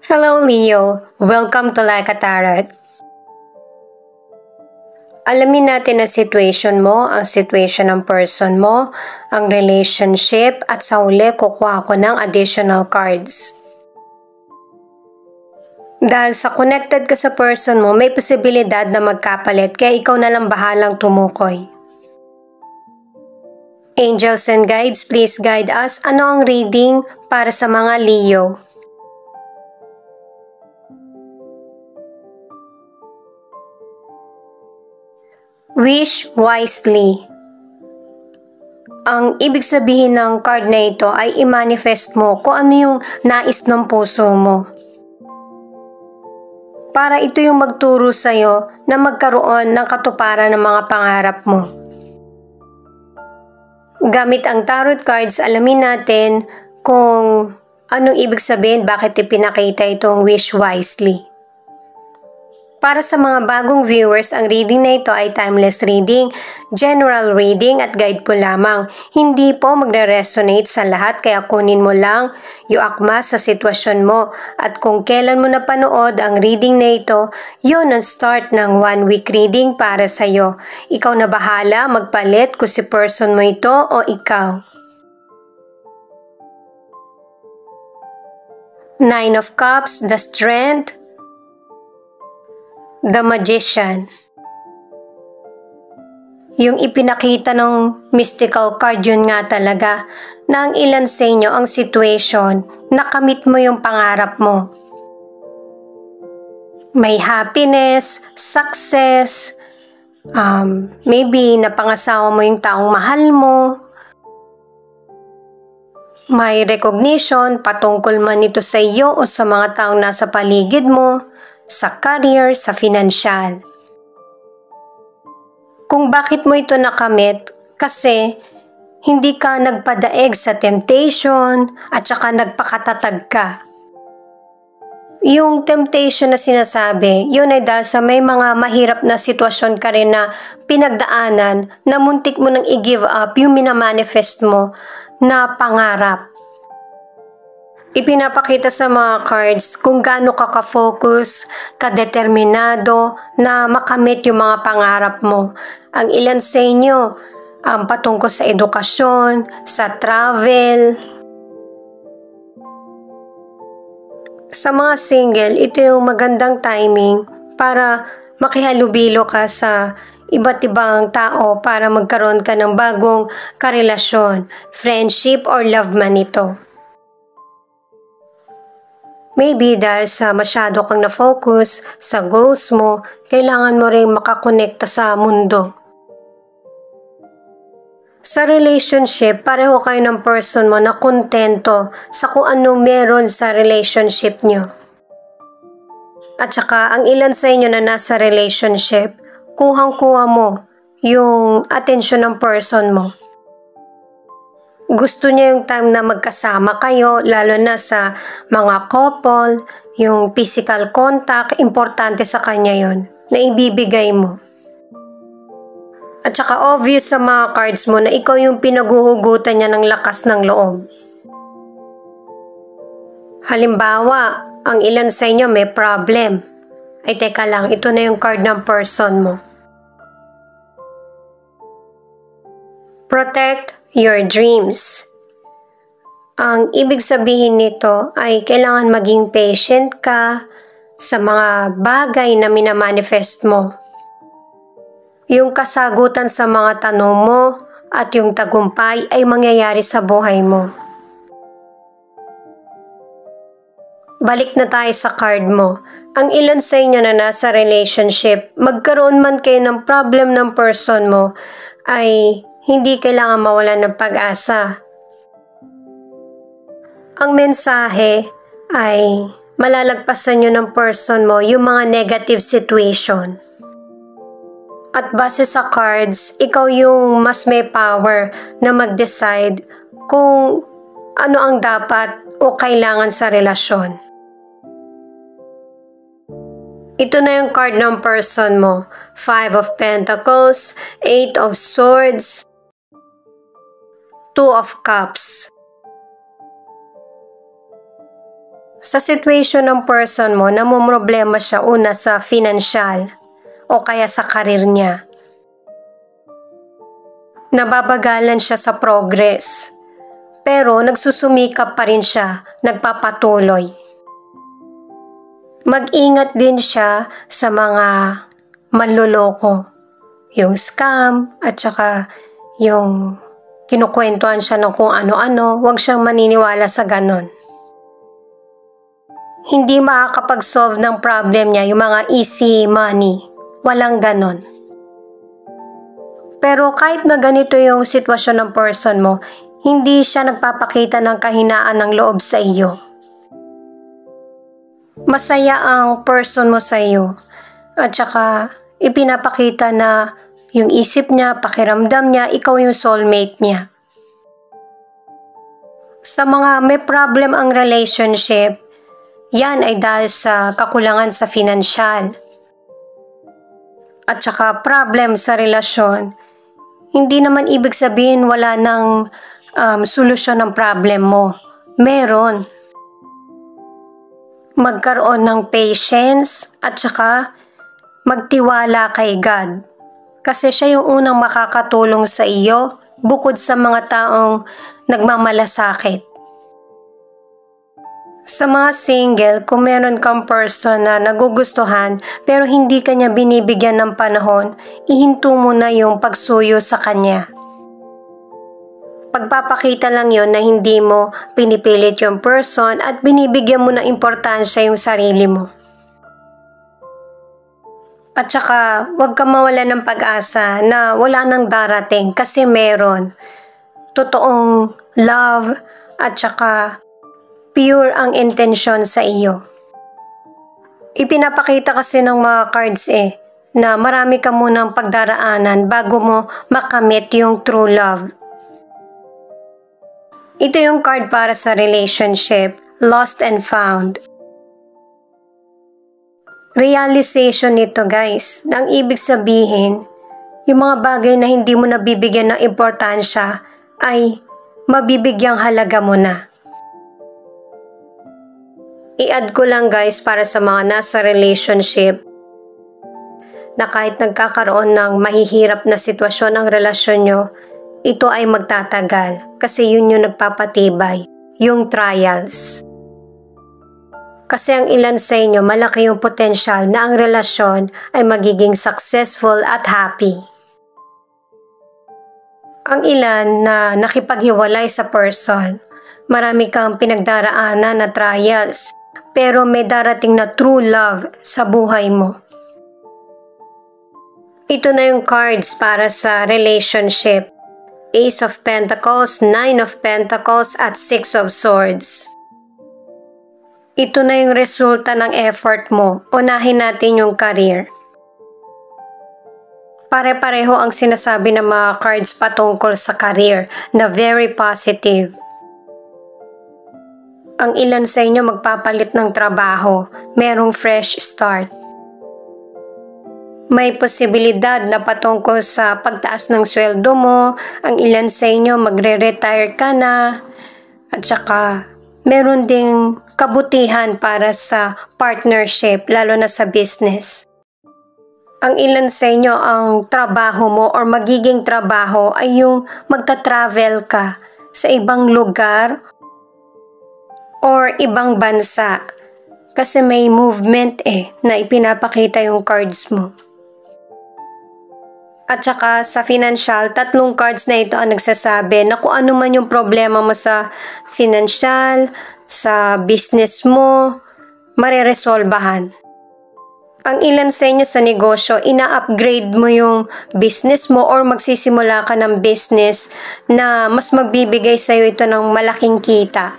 Hello Leo, welcome to Like a Tarot. Alamin natin ang situation mo, ang situation ng person mo, ang relationship at sa uli kukuha ko ng additional cards. Dahil sa connected ka sa person mo, may posibilidad na magkapalit kaya ikaw na lang bahalang tumukoy. Angels and guides, please guide us. Ano ang reading para sa mga Leo? Wish wisely. Ang ibig sabihin ng card na ito ay i-manifest mo kung ano yung nais ng puso mo. Para ito yung magturo sa'yo na magkaroon ng katuparan ng mga pangarap mo. Gamit ang tarot cards, alamin natin kung anong ibig sabihin, bakit ipinakita itong wish wisely. Para sa mga bagong viewers, ang reading na ito ay timeless reading, general reading at guide po lamang. Hindi po magre-resonate sa lahat kaya kunin mo lang yung akma sa sitwasyon mo. At kung kailan mo napanood ang reading na ito, yun ang start ng 1 week reading para sa'yo. Ikaw na bahala magpalit kung si person mo ito o ikaw. Nine of Cups, the Strength, the Magician. Yung ipinakita ng mystical card, yun nga talaga na ang ilan sa inyo ang situation, nakamit mo yung pangarap mo. May happiness, success, maybe napangasawa mo yung taong mahal mo. May recognition patungkol man ito sa iyo o sa mga taong nasa paligid mo, sa career, sa financial. Kung bakit mo ito nakamit, kasi hindi ka nagpadaig sa temptation at saka nagpakatatag ka. Yung temptation na sinasabi, yun ay dahil sa may mga mahirap na sitwasyon ka rin na pinagdaanan na muntik mo nang i-give up yung minamanifest mo na pangarap. Ipinapakita sa mga cards kung gaano ka ka-focus, ka-determinado na makamit yung mga pangarap mo. Ang ilan sa inyo, patungkol sa edukasyon, sa travel. Sa mga single, ito yung magandang timing para makihalubilo ka sa iba't ibang tao para magkaroon ka ng bagong karelasyon, friendship or love man ito. Maybe dahil sa masyado kang na-focus sa goals mo, kailangan mo rin makakonekta sa mundo. Sa relationship, pareho kayo ng person mo na kontento sa kung anong meron sa relationship nyo. At saka, ang ilan sa inyo na nasa relationship, kuhang-kuha mo yung atensyon ng person mo. Gusto niya yung time na magkasama kayo, lalo na sa mga couple, yung physical contact, importante sa kanya yon na ibibigay mo. At saka obvious sa mga cards mo na ikaw yung pinaguhugutan niya ng lakas ng loob. Halimbawa, ang ilan sa inyo may problem. Ay teka lang, ito na yung card ng person mo. Protect your dreams. Ang ibig sabihin nito ay kailangan maging patient ka sa mga bagay na minamanifest mo. Yung kasagutan sa mga tanong mo at yung tagumpay ay mangyayari sa buhay mo. Balik na tayo sa card mo. Ang ilan sa inyo na nasa relationship, magkaroon man kayo ng problem ng person mo, ay hindi kailangan mawalan ng pag-asa. Ang mensahe ay malalagpasan nyo ng person mo yung mga negative situation. At base sa cards, ikaw yung mas may power na mag-decide kung ano ang dapat o kailangan sa relasyon. Ito na yung card ng person mo. 5 of Pentacles, 8 of Swords, 2 of Cups. Sa situation ng person mo, namumroblema siya una sa financial o kaya sa karir niya. Nababagalan siya sa progress, pero nagsusumikap pa rin siya, nagpapatuloy. Mag-ingat din siya sa mga manloloko, yung scam at saka yung kinukwentuhan siya ng kung ano-ano, huwag siyang maniniwala sa ganon. Hindi makakapag-solve ng problem niya yung mga easy money, walang ganon. Pero kahit na ganito yung sitwasyon ng person mo, hindi siya nagpapakita ng kahinaan ng loob sa iyo. Masaya ang person mo sa iyo at saka ipinapakita na yung isip niya, pakiramdam niya, ikaw yung soulmate niya. Sa mga may problem ang relationship, yan ay dahil sa kakulangan sa financial at saka problem sa relasyon. Hindi naman ibig sabihin wala nang solusyon ng problem mo. Meron. Magkaroon ng patience at saka magtiwala kay God. Kasi siya yung unang makakatulong sa iyo bukod sa mga taong nagmamalasakit. Sa mga single, kung meron kang person na nagugustuhan pero hindi kanya binibigyan ng panahon, ihinto mo na yung pagsuyo sa kanya. Pagpapakita lang yon na hindi mo pinipilit yung person at binibigyan mo ng importansya yung sarili mo. At saka, huwag ka mawala ng pag-asa na wala nang darating kasi meron. Totoong love at saka pure ang intensyon sa iyo. Ipinapakita kasi ng mga cards na marami ka munang pagdaraanan bago mo makamit yung true love. Ito yung card para sa relationship, lost and found. Realization nito guys, ang ibig sabihin, yung mga bagay na hindi mo nabibigyan ng importansya ay mabibigyang halaga mo na. I-add ko lang guys para sa mga nasa relationship na kahit nagkakaroon ng mahihirap na sitwasyon ang relasyon nyo, ito ay magtatagal kasi yun yung nagpapatibay, yung trials. Kasi ang ilan sa inyo malaki yung potensyal na ang relasyon ay magiging successful at happy. Ang ilan na nakipaghiwalay sa person, marami kang pinagdaraanan na trials. Pero may darating na true love sa buhay mo. Ito na yung cards para sa relationship. Ace of Pentacles, Nine of Pentacles, at Six of Swords. Ito na yung resulta ng effort mo. Unahin natin yung career. Pare-pareho ang sinasabi ng mga cards patungkol sa career na very positive. Ang ilan sa inyo magpapalit ng trabaho, merong fresh start. May posibilidad na patungkol sa pagtaas ng sweldo mo, ang ilan sa inyo magre-retire ka na, at saka meron ding kabutihan para sa partnership, lalo na sa business. Ang ilan sa inyo ang trabaho mo or magiging trabaho ay yung magta-travel ka sa ibang lugar or ibang bansa kasi may movement na ipinapakita yung cards mo. At saka sa financial, tatlong cards na ito ang nagsasabi na kung ano man yung problema mo sa financial, sa business mo, mareresolbahan. Ang ilan sa inyo sa negosyo, ina-upgrade mo yung business mo or magsisimula ka ng business na mas magbibigay sa iyo ito ng malaking kita.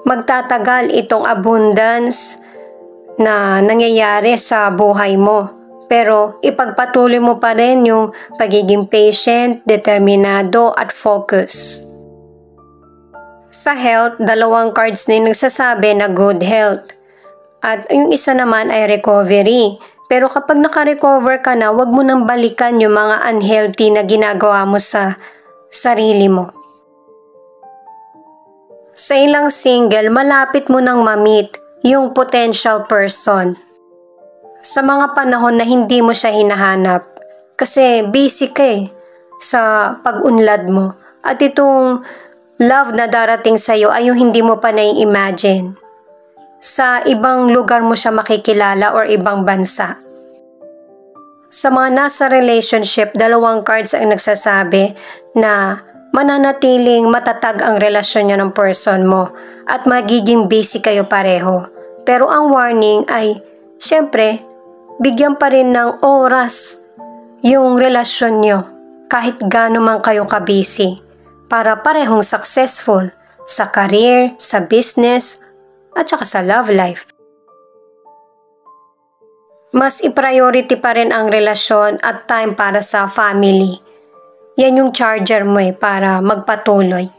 Magtatagal itong abundance na nangyayari sa buhay mo. Pero ipagpatuloy mo pa rin yung pagiging patient, determinado at focus. Sa health, dalawang cards na nagsasabi na good health. At yung isa naman ay recovery. Pero kapag naka-recover ka na, wag mo nang balikan yung mga unhealthy na ginagawa mo sa sarili mo. Sa ilang single, malapit mo nang ma-meet yung potential person. Sa mga panahon na hindi mo siya hinahanap, kasi busy ka sa pag-unlad mo. At itong love na darating sa'yo ay yung hindi mo pa nai-imagine. Sa ibang lugar mo siya makikilala or ibang bansa. Sa mga nasa relationship, 2 cards ang nagsasabi na mananatiling matatag ang relasyon niya ng person mo at magiging busy kayo pareho. Pero ang warning ay, syempre, bigyan pa rin ng oras yung relasyon nyo kahit gaano man kayo ka-busy para parehong successful sa career, sa business, at saka sa love life. Mas i-priority pa rin ang relasyon at time para sa family. Yan yung charger mo para magpatuloy.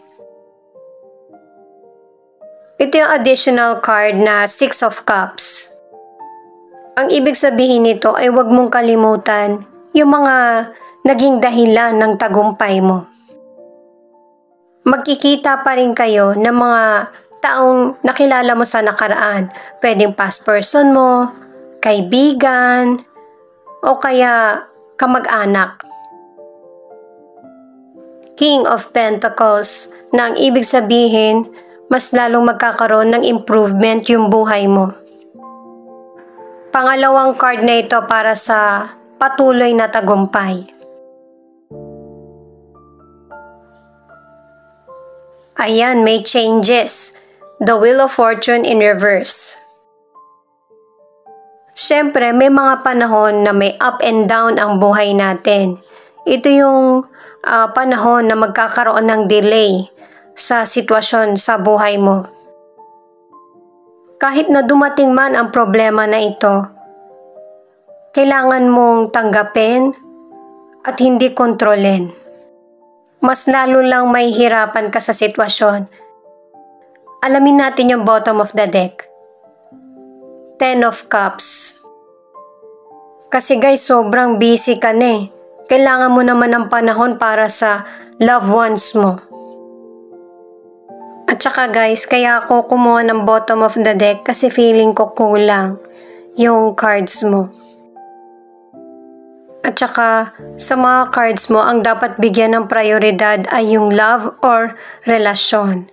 Ito yung additional card na 6 of Cups. Ang ibig sabihin nito ay huwag mong kalimutan yung mga naging dahilan ng tagumpay mo. Magkikita pa rin kayo ng mga taong nakilala mo sa nakaraan. Pwedeng past person mo, kaibigan, o kaya kamag-anak. King of Pentacles, na ang ibig sabihin, mas lalong magkakaroon ng improvement yung buhay mo. Pangalawang card na ito para sa patuloy na tagumpay. Ayan, may changes. The Wheel of Fortune in reverse. Siyempre, may mga panahon na may up and down ang buhay natin. Ito yung panahon na magkakaroon ng delay sa sitwasyon sa buhay mo. Kahit na dumating man ang problema na ito, kailangan mong tanggapin at hindi kontrolin. Mas lalo lang may hirapan ka sa sitwasyon. Alamin natin yung bottom of the deck. 10 of Cups. Kasi guys, sobrang busy ka na Kailangan mo naman ng panahon para sa loved ones mo. At saka guys, kaya ako kumuha ng bottom of the deck kasi feeling ko kulang yung cards mo. At saka sa mga cards mo, ang dapat bigyan ng prioridad ay yung love or relasyon.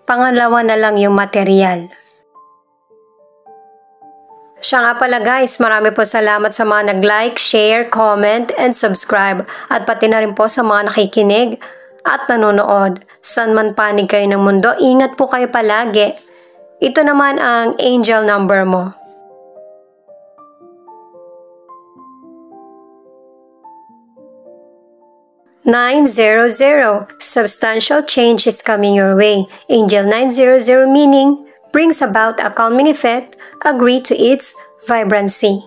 Pangalawa na lang yung material. Siya nga pala guys, marami po salamat sa mga nag-like, share, comment, and subscribe. At pati na rin po sa mga nakikinig at nanonood. San man panig kayo ng mundo, ingat po kayo palagi. Ito naman ang angel number mo. 900. Substantial change is coming your way. Angel 900 meaning brings about a calming effect. Agree to its vibrancy.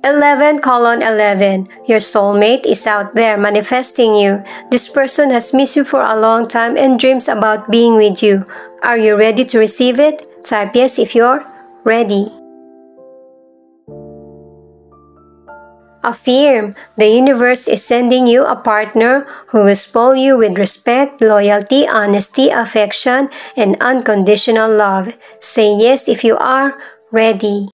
11:11. Your soulmate is out there manifesting you. This person has missed you for a long time and dreams about being with you. Are you ready to receive it? Type yes if you're ready. Affirm, the universe is sending you a partner who will spoil you with respect, loyalty, honesty, affection, and unconditional love. Say yes if you are ready.